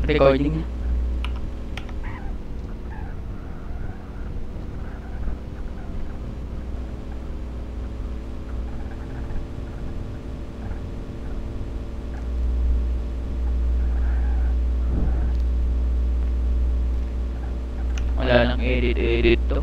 recording niya. Wala nang edit to.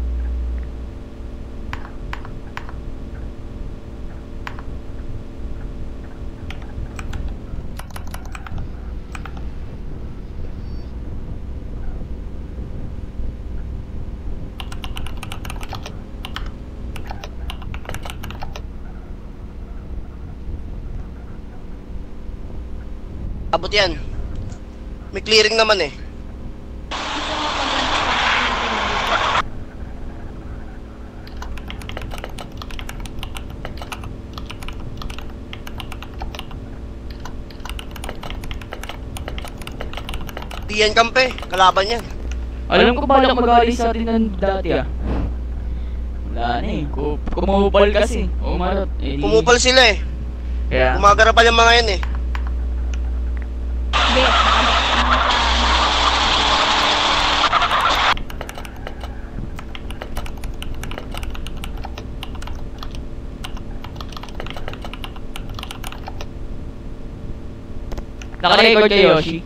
Abot yan. May clearing naman eh. Di yan kampe, kalaban yan. Alam ko balak mag-alis sa atin ng dati ah. Wala na eh, kumupal kasi. Umarot. Pumupal sila eh. Kaya Gumagarapan yung mga yan eh. Hindi. naka-record kay Yoshi.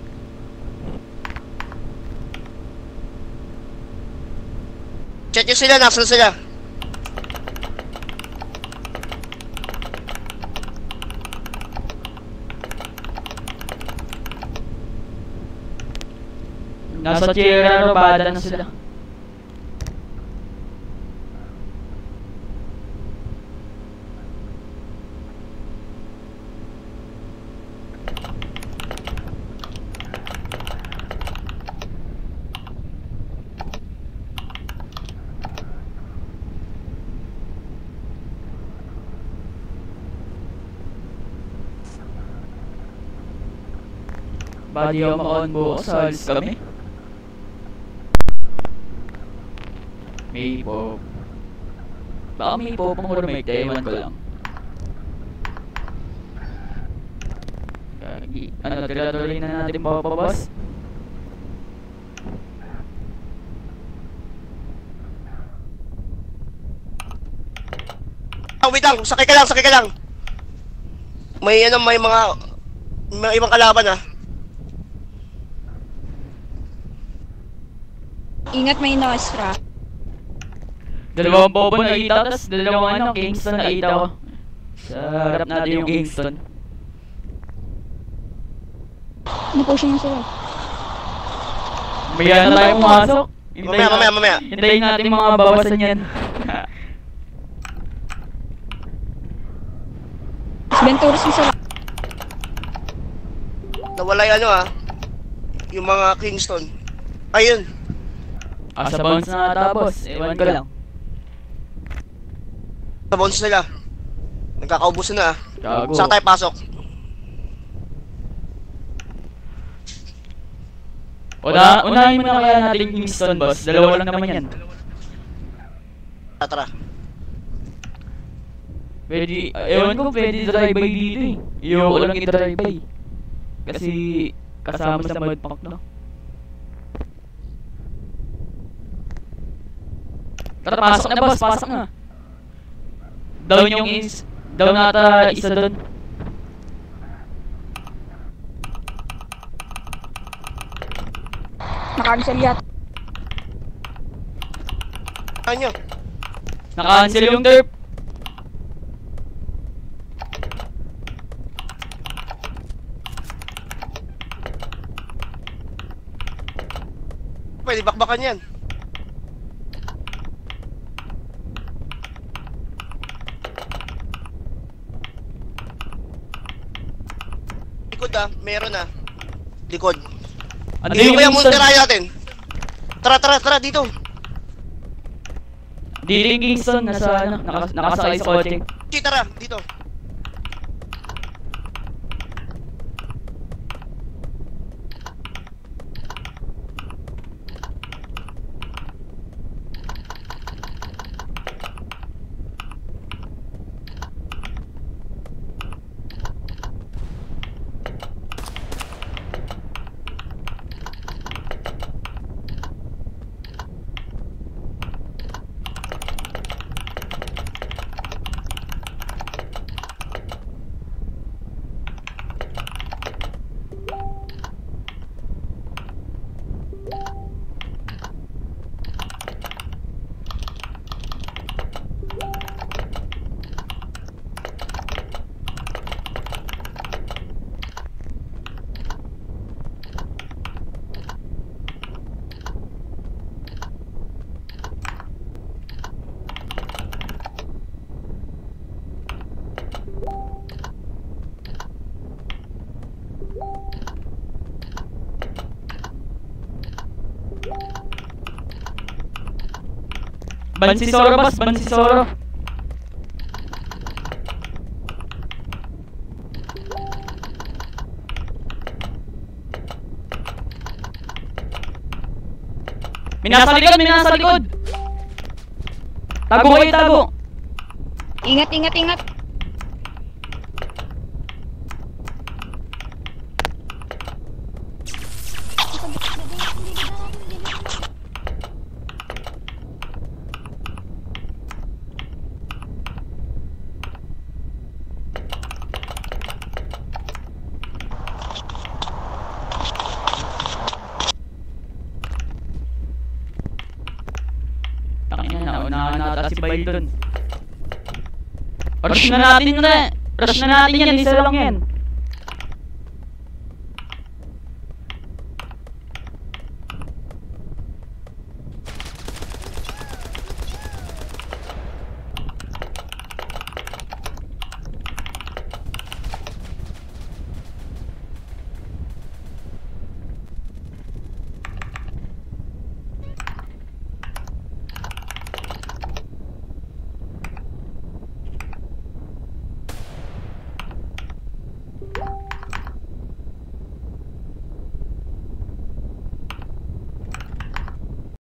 Chat nyo sila, nasan sila? Nasa Sierra Nevada na sila. Badi ako on bukas, alis kami. May po. Baka may po pang roommate, ewan ko lang. Ano, tira-tuloy na natin papabas. Oh, wait lang, sakay ka lang. May ano, may ibang kalaban ah. Ingat, may Nostra. Dalawang bobo nakita, tapos dalawang ano, Kingston nakita ko. Sa harap natin yung Kingston. Napush niya sila. Maya na tayo pumasok. Mamaya. Hintayin natin mga bawasan yan. Venturas yung sila. Nawala yung ano ah. Yung mga Kingston. Ayun. Sa bounce na ata, boss. Ewan ko lang. Sa bounce nila. Nagkakaubusan na ah. Gago. Saan tayo pasok? Unahin mo na kaya natin yung Kingston, boss. Dalawa lang naman yan. Tara. Pwede, ewan ko, pwede drive-by dito eh. Iyoko lang i-drive-by. Kasi kasama sa modpack, no? Tara, pasok na, boss. Pasok na. Down yung down nata isa doon. Nakansel yata. Ano? Naka-cancel yung derp. Pwede bakbakan yan. Likod ah, meron ah. Likod. Ano Dito yung kaya muna Kingston? tirahin natin. Tara, dito. Dito yung Kingston, nasa ano, nakasakay sa kotse. Tara, dito. Bansisoro, boss. Bansisoro. May nasa likod, may nasa likod. Tago kayo, tago. Ingat, ingat, ingat. Tangina, naunahan nata si Bail dun. Rush na natin yun eh. Rush na natin yan, isa lang yan.